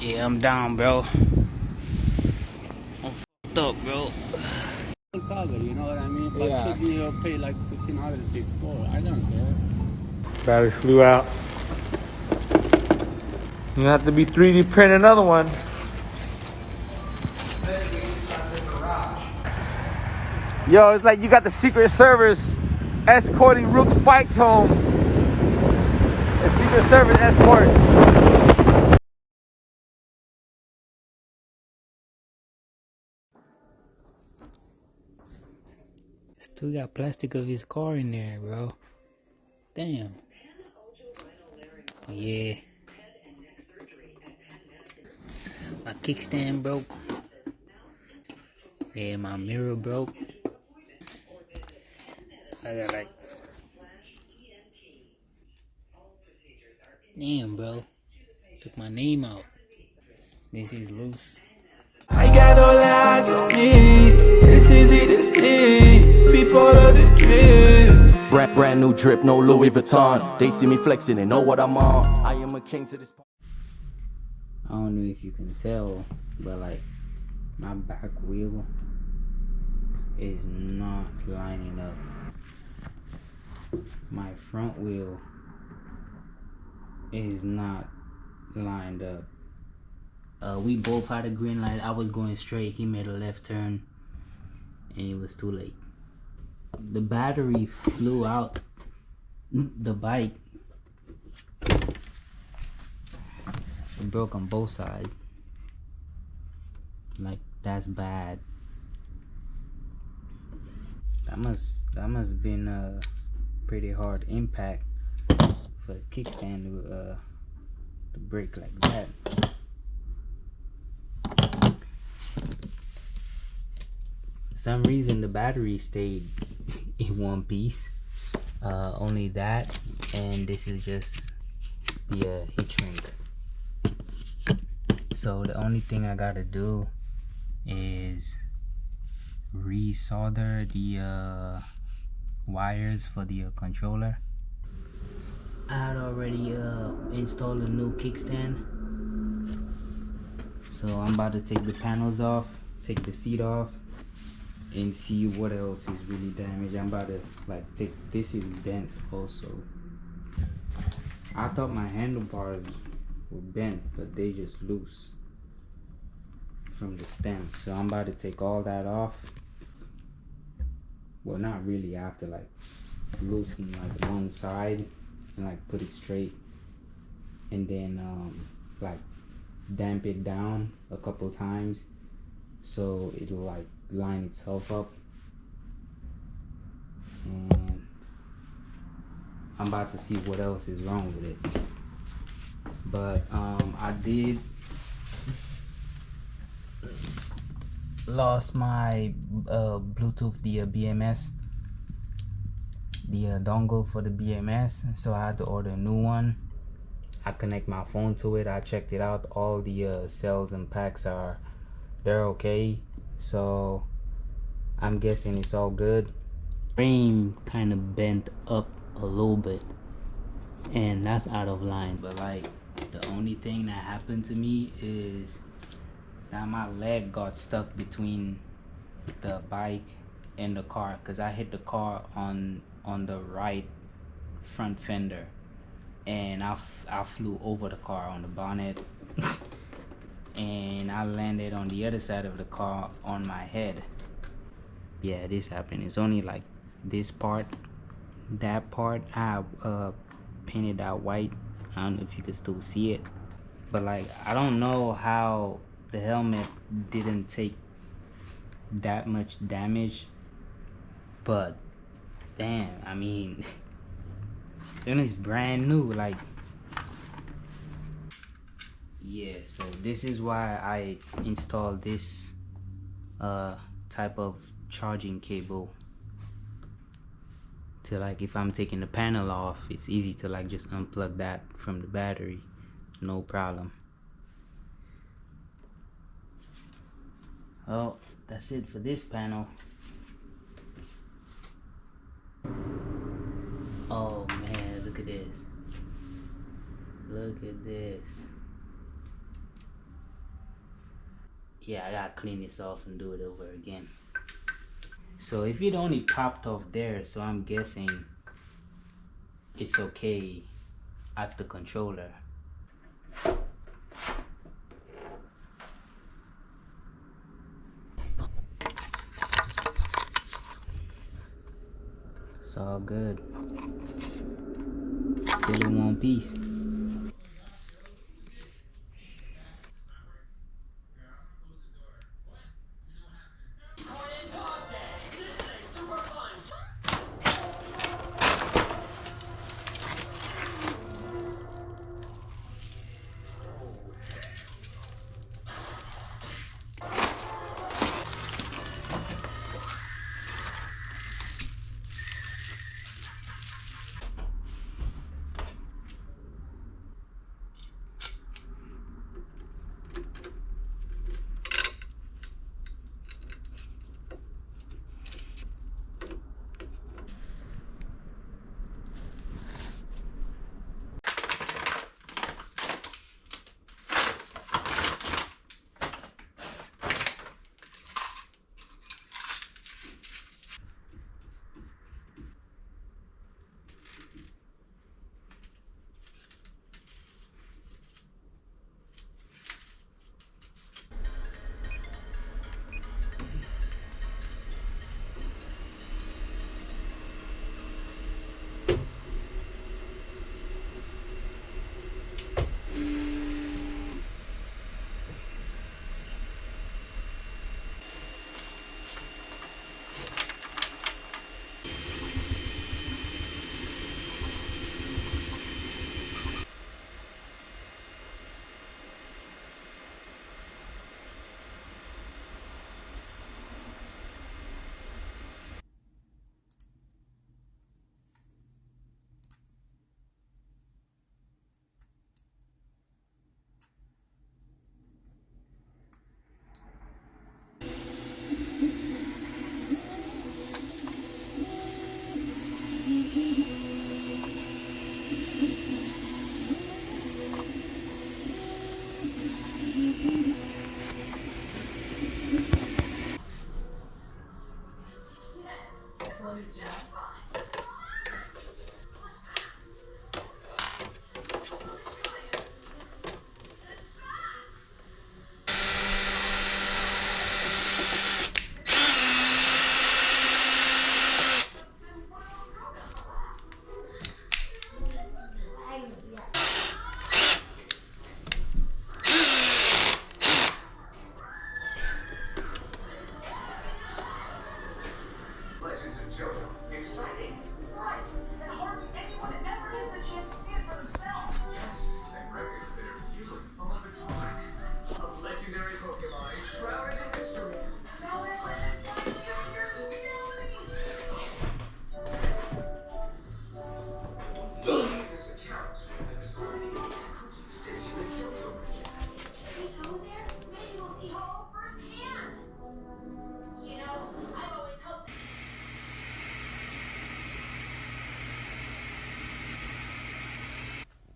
Yeah, I'm down, bro. I'm fucked up, bro. Cover, you know what I mean? But Yeah. should you pay like 1,500 before? I don't care. Battery flew out. You have to be 3D print another one. Yo, it's like you got the Secret Service escorting Rook's bikes home. A Secret Service escort. Still got plastic of his car in there, bro. Damn. Yeah. My kickstand broke. Yeah, my mirror broke. I got like, damn, bro. Took my name out. This is loose. I got all eyes on me. It's easy to see. People of the drip. Brand new drip, no Louis Vuitton. They see me flexing, they know what I'm on. I am a king to this. I don't know if you can tell, but like my back wheel is not lining up. My front wheel is not lined up. We both had a green light. I was going straight. He made a left turn, and it was too late. The battery flew out the bike. It broke on both sides. Like, that's bad. That must been a pretty hard impact for the kickstand to break like that. For some reason the battery stayed in one piece. Only that, and this is just the heat shrink. So the only thing I gotta do is resolder the wires for the controller. I had already installed a new kickstand, so I'm about to take the panels off, take the seat off, and see what else is really damaged. I'm about to take this is bent also. I thought my handlebars were bent, but they just loose from the stem. So I'm about to take all that off. Well, not really. I have to loosen one side and put it straight, and then damp it down a couple times so it'll line itself up. And I'm about to see what else is wrong with it. But I did lost my Bluetooth, the BMS, the dongle for the BMS, so I had to order a new one. I connect my phone to it. I checked it out. All the cells and packs they're okay, so I'm guessing it's all good. Frame kind of bent up a little bit, and that's out of line. But the only thing that happened to me is that my leg got stuck between the bike and the car, because I hit the car on the right front fender, and I flew over the car on the bonnet and I landed on the other side of the car on my head. Yeah, this happened. It's only this part. That part I painted out white. I don't know if you can still see it, but I don't know how the helmet didn't take that much damage. But damn, I mean, and it's brand new. Yeah, so this is why I installed this type of charging cable to if I'm taking the panel off, it's easy to just unplug that from the battery, no problem. Oh, that's it for this panel. Oh man, look at this. Look at this. yeah, I gotta clean this off and do it over again. So if it only popped off there, so I'm guessing it's okay at the controller. It's all good. Still in one piece.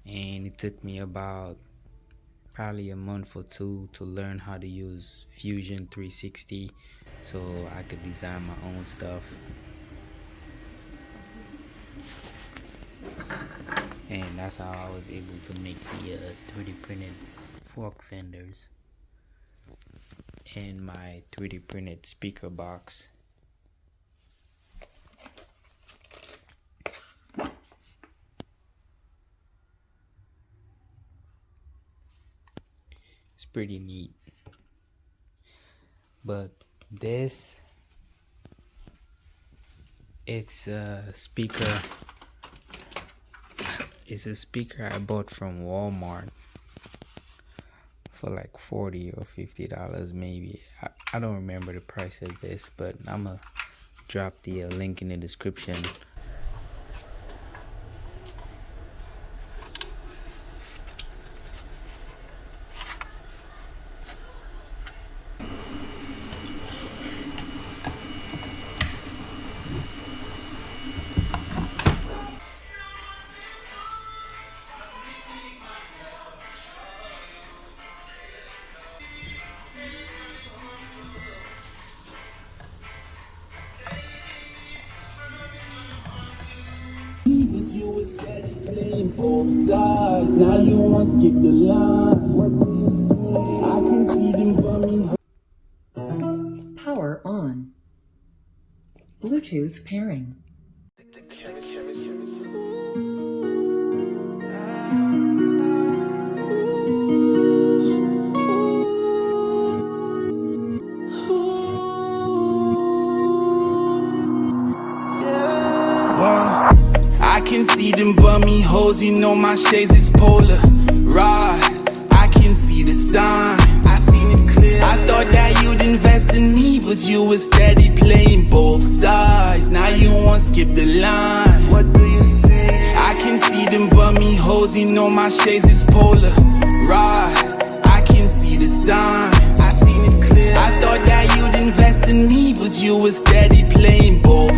And it took me about probably a month or two to learn how to use Fusion 360 so I could design my own stuff. And that's how I was able to make the 3D printed fork fenders and my 3D printed speaker box. It's pretty neat. But this, it's a speaker. It's a speaker I bought from Walmart for like $40 or $50 maybe. I don't remember the price of this, but I'm gonna drop the link in the description. both sides. Now you want skip the line. What do you say? I can see them bummy. Power on. Bluetooth pairing. I can see them bummy hoes, you know my shades is polar. Rise, I can see the sign. I seen it clear. I thought that you'd invest in me, but you were steady playing both sides. Now you want skip the line. What do you say? I can see them bummy hoes, you know my shades is polar. Rise, I can see the sign. I seen it clear. I thought that you'd invest in me, but you were steady playing both